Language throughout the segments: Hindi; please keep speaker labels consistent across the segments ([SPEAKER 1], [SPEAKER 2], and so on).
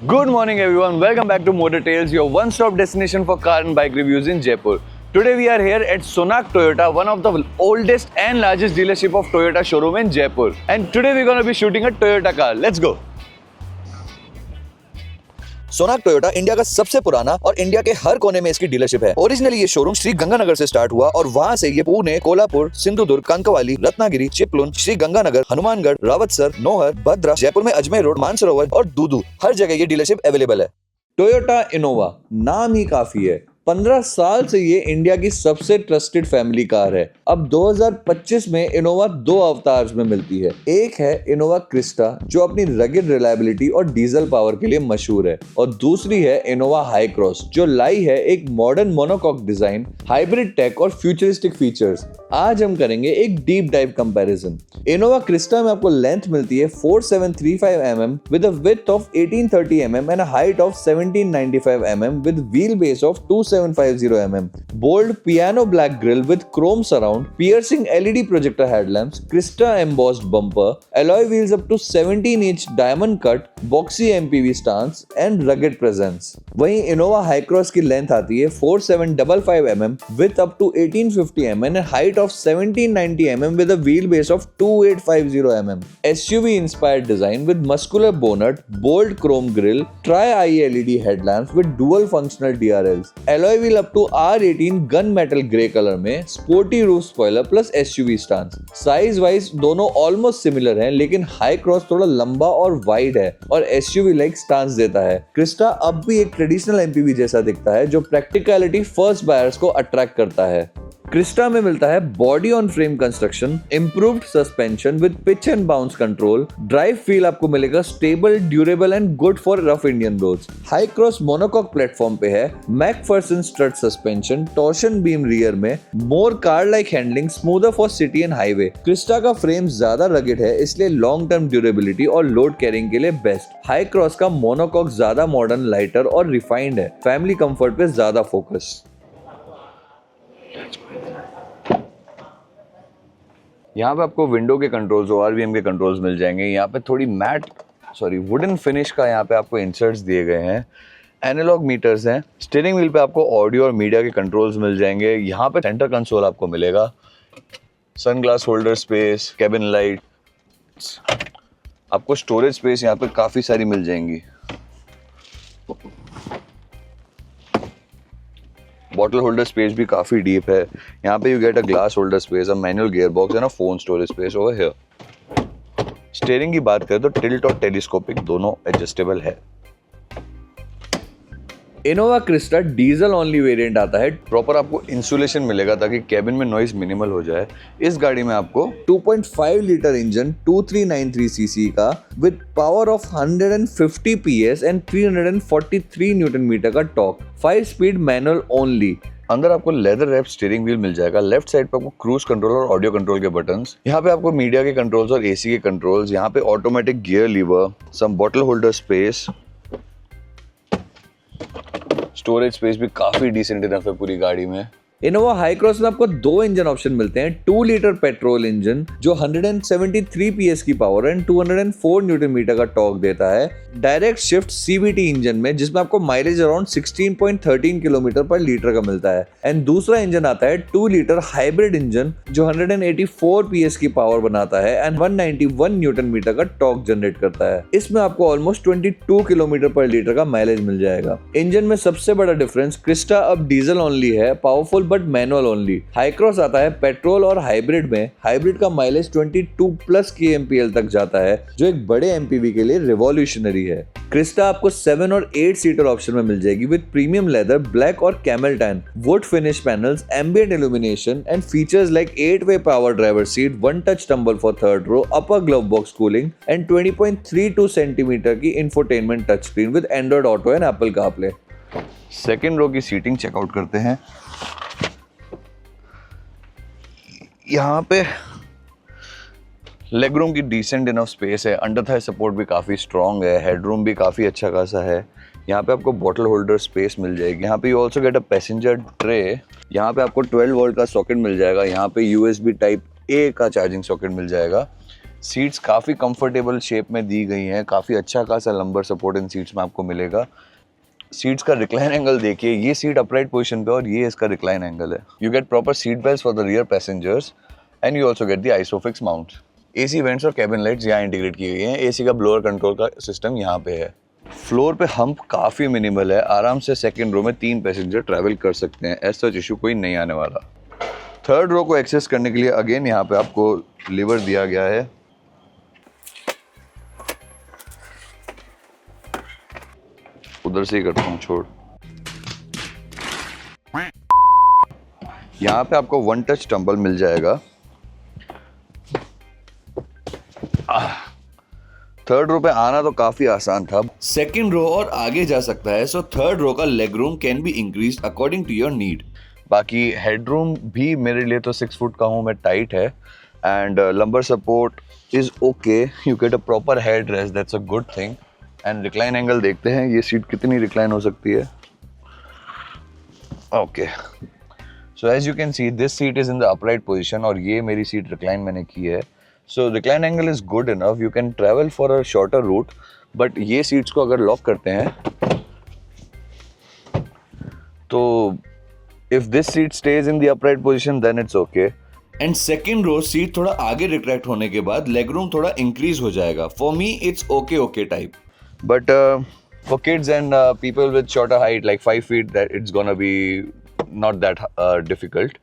[SPEAKER 1] Good morning, everyone. Welcome back to Motor Tales, your one-stop destination for car and bike reviews in Jaipur. Today we are here at Sonak Toyota, one of the oldest and largest dealership of Toyota showroom in Jaipur. And today we're going to be shooting a Toyota car. Let's go.
[SPEAKER 2] सोनाक टोयोटा इंडिया का सबसे पुराना और इंडिया के हर कोने में इसकी डीलरशिप है। ओरिजिनली ये शोरूम श्री गंगानगर से स्टार्ट हुआ और वहाँ से ये पुणे, कोल्हापुर, सिंधुदुर्ग, कंकवाली, रत्नागिरी, चिपलुन, श्री गंगानगर, हनुमानगढ़, रावतसर, नोहर, भद्रा, जयपुर में अजमेर रोड, मानसरोवर और दूदू, हर जगह ये डीलरशिप अवेलेबल है।
[SPEAKER 1] टोयोटा इनोवा नाम ही काफी है। 15 साल से ये इंडिया की सबसे ट्रस्टेड फैमिली कार है। अब 2025 में इनोवा दो अवतार्स में मिलती है। एक है इनोवा क्रिस्टा जो अपनी रगेड रिलायबिलिटी और डीजल पावर के लिए मशहूर है, और दूसरी है इनोवा हाई क्रॉस जो लाई है एक modern monocoque design, hybrid tech और फ्यूचरिस्टिक फीचर्स। आज हम करेंगे एक deep dive comparison. Innova Crysta में आपको लेंथ मिलती है 4735 mm with a width of 1830 mm and a height of 1795 mm with wheel base of 2750 mm. Bold piano black grille with chrome surround, piercing LED projector headlamps, Crista embossed bumper, alloy wheels up to 17-inch diamond cut, boxy MPV stance and rugged presence. वहीं इनोवा हाई क्रॉस की लेंथ आती है 4755 mm with up to 1850 mm and height of 1790 mm with a wheelbase of 2850 mm. SUV inspired design with muscular bonnet, bold chrome grille, tri-eye LED headlamps with dual functional DRLs. Alloy wheel up to R18 gun metal grey colour में, sporty roof spoiler plus SUV stance. Size wise दोनों ऑलमोस्ट सिमिलर हैं, लेकिन हाई क्रॉस थोड़ा लंबा और वाइड है और एसयूवी लाइक स्टांस देता है। क्रिस्टा अब भी एक ट्रेडिशनल एमपीवी जैसा दिखता है जो प्रैक्टिकलिटी फर्स्ट बायर्स को अट्रैक्ट करता है। क्रिस्टा में मिलता है body on frame construction, improved suspension with pitch and bounce control, drive feel आपको मिलेगा stable, durable and good for rough Indian roads. Hycross monocoque platform पे है, MacPherson strut suspension, torsion beam rear में, more car like handling, smoother for city and highway. Crysta का फ्रेम ज्यादा रगेड है, इसलिए लॉन्ग टर्म ड्यूरेबिलिटी और लोड कैरिंग के लिए बेस्ट। हाई क्रॉस का मोनोकॉक ज्यादा मॉडर्न, लाइटर और रिफाइंड है, फैमिली कंफर्ट पे ज्यादा फोकस। यहाँ पे आपको विंडो के कंट्रोल्स, ORVM के कंट्रोल्स मिल जाएंगे। यहाँ पे थोड़ी वुडन फिनिश का यहाँ पे आपको इंसर्ट्स दिए गए हैं। एनालॉग मीटर्स हैं। स्टीयरिंग व्हील पे आपको ऑडियो और मीडिया के कंट्रोल्स मिल जाएंगे। यहाँ पे सेंटर कंसोल आपको मिलेगा, sunglass holder space, cabin light, आपको स्टोरेज स्पेस यहाँ पे काफ़ी सारी मिल जाएंगी। बॉटल होल्डर स्पेस भी काफ़ी डीप है। यहाँ पे you get a glass holder space, a manual gear box and a phone storage space over here. Steering की बात करें तो टिल्ट और टेलीस्कोपिक दोनों एडजस्टेबल है। Innova Crysta diesel only variant आता है। प्रॉपर आपको इंसुलेशन मिलेगा ताकि कैबिन में नॉइज मिनिमल हो जाए। इस गाड़ी में आपको 2.5 लीटर इंजन 2393 सीसी का with power of 150 PS and 343 newton metre का टॉर्क, 5 स्पीड मैनुअल ओनली। अंदर आपको लेदर रैप स्टीयरिंग व्हील मिल जाएगा। लेफ्ट साइड पे आपको क्रूज कंट्रोल और ऑडियो कंट्रोल के बटन्स। यहाँ पे आपको मीडिया के कंट्रोल्स और AC के कंट्रोल्स। यहाँ पे automatic gear lever, some bottle holder space, storage space भी काफी डिसेंट इनफ है पूरी गाड़ी में। इनोवा हाई क्रॉस में आपको दो इंजन ऑप्शन मिलते हैं। 2 लीटर पेट्रोल इंजन जो 173 PS की पावर एंड 204 न्यूटन मीटर का टॉर्क देता है। डायरेक्ट शिफ्ट CVT इंजन में जिसमें आपको माइलेज अराउंड 16.13 किलोमीटर पर लीटर का मिलता है। एंड दूसरा इंजन आता है 2 लीटर हाइब्रिड इंजन जो 184 PS की पावर बनाता है एंड 191 न्यूटन मीटर का टॉर्क जनरेट करता है। इसमें आपको ऑलमोस्ट 22 किलोमीटर पर लीटर का माइलेज मिल जाएगा। इंजन में सबसे बड़ा डिफरेंस, क्रिस्टा अब डीजल ओनली है, powerful but manual only. High cross आता है पेट्रोल और हाइब्रिड में। हाइब्रिड का माइलेज 22+ kmpl तक जाता है जो एक बड़े MPV के लिए रिवॉल्यूशनरी है। क्रिस्टा आपको 7 और 8 सीटर ऑप्शन में मिल जाएगी विद प्रीमियम लेदर, ब्लैक और camel tan, wood finish panels, ambient illumination and features like 8-way power driver seat, 1 touch tumble for 3rd row, upper glove box cooling and 20.32 centimetre की infotainment touch screen with Android Auto and Apple CarPlay. Second row की सीटिंग चेकआउट करते हैं। यहाँ पे लेग रूम की डिसेंट इनफ स्पेस है। अंडर थाई सपोर्ट भी काफ़ी स्ट्रॉन्ग है। हेडरूम भी काफ़ी अच्छा खासा है। यहाँ पे आपको बॉटल होल्डर स्पेस मिल जाएगी। यहाँ पे you also get a passenger tray. यहाँ पे आपको 12 वोल्ट का सॉकेट मिल जाएगा। यहाँ पे USB Type A का चार्जिंग सॉकेट मिल जाएगा। सीट्स काफ़ी कंफर्टेबल शेप में दी गई हैं, काफ़ी अच्छा खासा लंबर सपोर्ट इन सीट्स में आपको मिलेगा। सीट्स का रिक्लाइन एंगल देखिए, ये सीट अपराइट पोजीशन पे और ये इसका रिक्लाइन एंगल है। You get proper seat belt for the rear passengers and you also get the isofix mount. AC vents और कैबिन लाइट्स यहाँ इंटीग्रेट की गई हैं। एसी का ब्लोअर कंट्रोल का सिस्टम यहाँ पे है। फ्लोर पे हम्प काफ़ी मिनिमल है, आराम से सेकंड रो में 3 पैसेंजर ट्रैवल कर सकते हैं, ऐसा इशू कोई नहीं आने वाला। थर्ड रो को एक्सेस करने के लिए अगेन यहाँ पे आपको लीवर दिया गया है। उधर से ही करता हूँ, छोड़। यहाँ पे आपको 1 टच टंबल मिल जाएगा। थर्ड रो पे आना तो काफी आसान था।
[SPEAKER 2] सेकंड रो और आगे जा सकता है, सो थर्ड रो का leg room can be increase according to your need.
[SPEAKER 1] बाकी हेडरूम भी मेरे लिए तो 6 फुट का हूँ मैं, टाइट है। And lumbar support is okay, you get a proper head rest, that's a good thing. And recline angle देखते हैं, ये सीट कितनी रिक्लाइन हो सकती है। Okay, so as you can see this seat is in the upright position और ये मेरी सीट रिक्लाइन मैंने की है। So recline angle is good enough, you can travel for a shorter route. But ये सीट्स को अगर लॉक करते हैं तो if this seat stays in the upright position then it's okay.
[SPEAKER 2] And second row seat थोड़ा आगे रिट्रैक्ट होने के बाद लेग रूम थोड़ा इंक्रीज हो जाएगा। For me it's okay type.
[SPEAKER 1] But for kids and people with shorter height, like 5 feet, that it's gonna be not that difficult.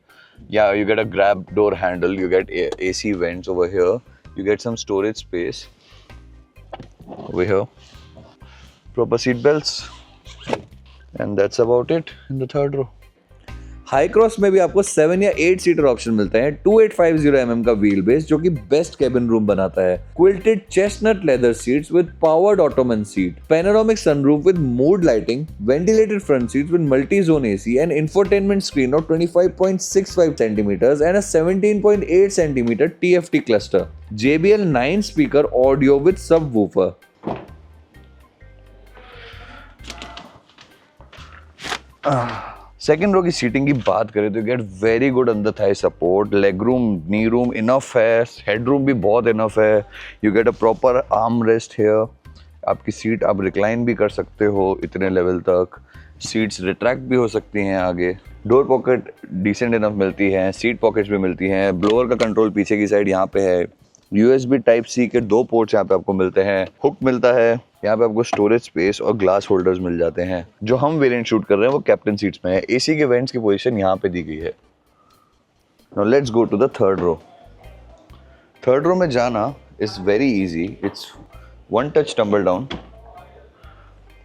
[SPEAKER 1] Yeah, you get a grab door handle, you get AC vents over here, you get some storage space over here, proper seat belts, and that's about it in the third row. High cross में भी आपको 7 या 8 सीटर ऑप्शन मिलते हैं। 2850 mm का व्हील बेस जो कि बेस्ट कैबिन रूम बनाता है। Quilted chestnut leather seats with powered Ottoman seat, panoramic sunroof with mood lighting, ventilated front seats with multi zone AC and infotainment screen of 25.65 centimeters and a 17.8 centimeter TFT cluster, JBL 9 speaker audio with subwoofer. Second row की सीटिंग की बात करें तो get very good under thigh support, leg room, knee room enough है, हेड रूम भी बहुत इनफ है। You get a proper arm rest here. आपकी सीट आप रिक्लाइन भी कर सकते हो इतने लेवल तक। सीट्स रिट्रैक्ट भी हो सकती हैं आगे। डोर पॉकेट डिसेंट इनफ मिलती हैं, सीट पॉकेट्स भी मिलती हैं। ब्लोअर का कंट्रोल पीछे की साइड यहाँ पे है। USB टाइप C के 2 पोर्ट्स यहाँ पे आपको मिलते हैं। हुक मिलता है, यहाँ पे आपको स्टोरेज स्पेस और ग्लास होल्डर्स मिल जाते हैं। जो हम वेरिएंट शूट कर रहे हैं वो कैप्टन सीट्स में है। AC के वेंट्स की पोजीशन यहाँ पे दी गई है। Now let's go to the third row. Third row में जाना is very easy, it's 1 touch tumble down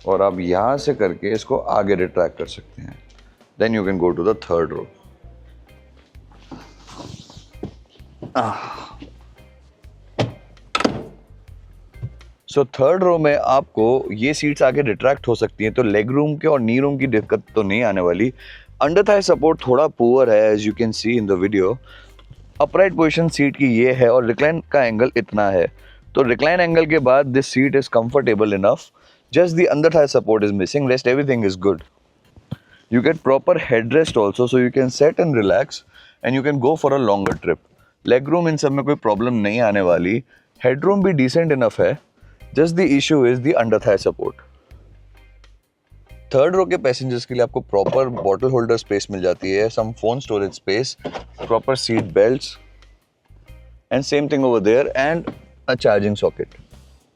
[SPEAKER 1] और आप यहाँ से करके इसको आगे रिट्रैक्ट कर सकते हैं। Then you can go to the third row. So third row में आपको ये सीट्स आगे रिट्रैक्ट हो सकती हैं, तो लेग रूम के और नी रूम की दिक्कत तो नहीं आने वाली। अंडर थाई सपोर्ट थोड़ा पुअर है as you can see in the video. Upright position seat की ये है और रिक्लाइन का एंगल इतना है, तो रिक्लाइन एंगल के बाद this seat is comfortable enough. Just the under thigh support is missing, rest everything is good. You get proper headrest also, so you can sit and relax and you can go for a longer trip. Leg room इन सब में कोई प्रॉब्लम नहीं आने वाली। Headroom भी decent enough है, just the issue is the under thigh support. Third row के पैसेंजर्स के लिए आपको प्रॉपर बॉटल होल्डर स्पेस मिल जाती है, some phone storage space, proper seat belts and same thing over there and a charging socket.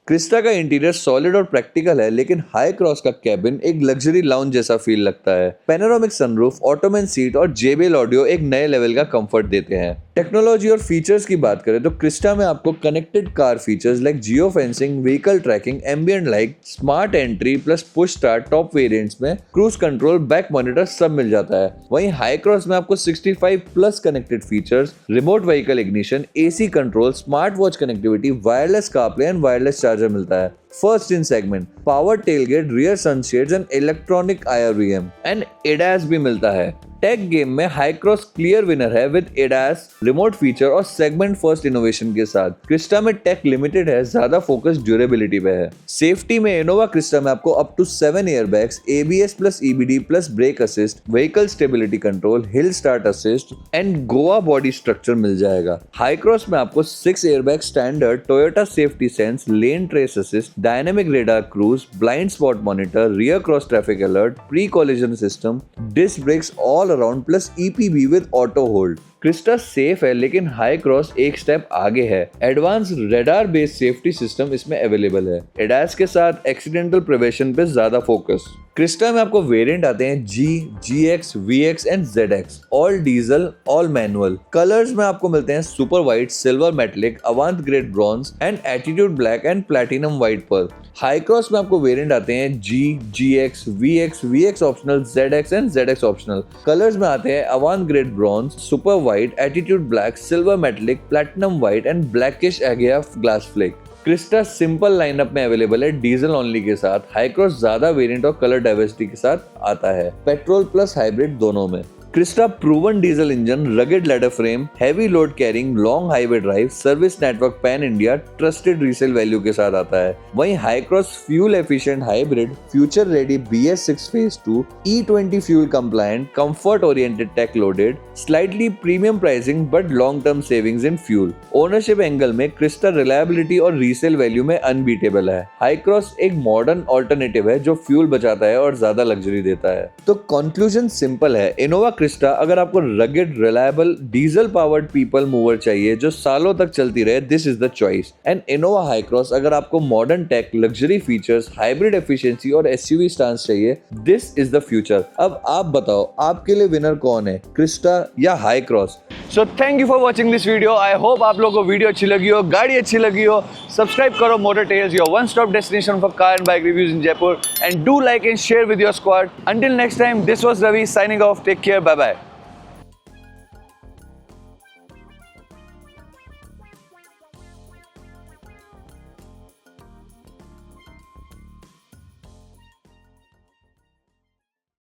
[SPEAKER 1] Crysta का इंटीरियर सॉलिड और प्रैक्टिकल है, लेकिन हाई क्रॉस का कैबिन एक लग्जरी लाउंज जैसा फील लगता है। पैनोरामिक सनरूफ, ऑटोमन सीट और JBL ऑडियो एक नए लेवल का कंफर्ट देते हैं। टेक्नोलॉजी और फीचर्स की बात करें तो क्रिस्टा में आपको connected car features like geo fencing, vehicle tracking, ambient light, smart entry plus push start top variants में, क्रूज कंट्रोल, बैक मॉनिटर सब मिल जाता है। वहीं हाई क्रॉस में आपको 65 plus connected features, remote vehicle ignition, AC control, smart watch connectivity, wireless CarPlay and wireless charger मिलता है। First in segment, power tailgate, rear sunshades and electronic IRVM and ADAS भी मिलता है। टेक गेम में हाई क्रॉस क्लियर विनर है विद एडास, रिमोट फीचर और सेगमेंट फर्स्ट इनोवेशन के साथ। क्रिस्टा में टेक लिमिटेड है, ज्यादा फोकस ड्यूरेबिलिटी पे है। सेफ्टी में इनोवा क्रिस्टा में आपको up to 7 airbags, ABS plus EBD plus brake assist, vehicle stability control, hill start assist and GOA body structure मिल जाएगा। हाई क्रॉस में आपको 6 airbag standard, Toyota safety sense, lane trace assist, dynamic radar cruise, blind spot monitor, rear cross traffic alert, pre collision system, disc brakes all around plus EPB with auto hold. Crysta safe है लेकिन हाई क्रॉस एक स्टेप आगे है। Advance radar based safety system इसमें अवेलेबल है। एडास के साथ एक्सीडेंटल प्रिवेंशन पे ज्यादा फोकस। क्रिस्टा में आपको वेरिएंट आते हैं G, GX, VX एंड ZX, all diesel, all manual. Colours में आपको मिलते हैं super white, silver metallic, avant grade bronze and attitude black and platinum white pearl. Hycross में आपको वेरिएंट आते हैं G, GX, VX, VX optional, ZX and ZX optional. Colours में आते हैं avant grade bronze, super white, attitude black, silver metallic, platinum white and blackish Ageha glass flake. Crysta simple lineup में अवेलेबल है डीजल ओनली के साथ। हाई क्रॉस ज्यादा वेरिएंट और कलर डाइवर्सिटी के साथ आता है, पेट्रोल प्लस हाइब्रिड दोनों में। Crysta proven diesel engine, rugged ladder frame, heavy load carrying, long highway drive, service network pan India, trusted resale value के साथ आता है। वहीं Hycross fuel efficient hybrid, future ready BS6 phase 2, E20 fuel compliant, comfort oriented tech loaded, slightly premium pricing but long term savings in fuel. Ownership angle में क्रिस्टा रिलायबिलिटी और रीसेल वैल्यू में अनबीटेबल है। हाई क्रॉस एक मॉडर्न ऑल्टरनेटिव है जो फ्यूल बचाता है और ज्यादा लग्जरी देता है। तो कंक्लूजन सिंपल है, इनोवा क्रिस्टा अगर आपको rugged, reliable, diesel powered people mover चाहिए जो सालों तक चलती रहे, this is the choice. And Innova Hycross अगर आपको modern tech, luxury features, hybrid efficiency और SUV स्टांस चाहिए, दिस इज द फ्यूचर। अब आप बताओ आपके लिए विनर कौन है, क्रिस्टा या high cross?
[SPEAKER 3] So thank you for watching this video. I hope आप लोगों को वीडियो अच्छी लगी हो, गाड़ी अच्छी लगी हो। सब्सक्राइब करो Motor Tales, your one stop destination for car and bike reviews in Jaipur, and do like and share with your squad. Until next time, this was Ravi signing off. Take care. Bye bye.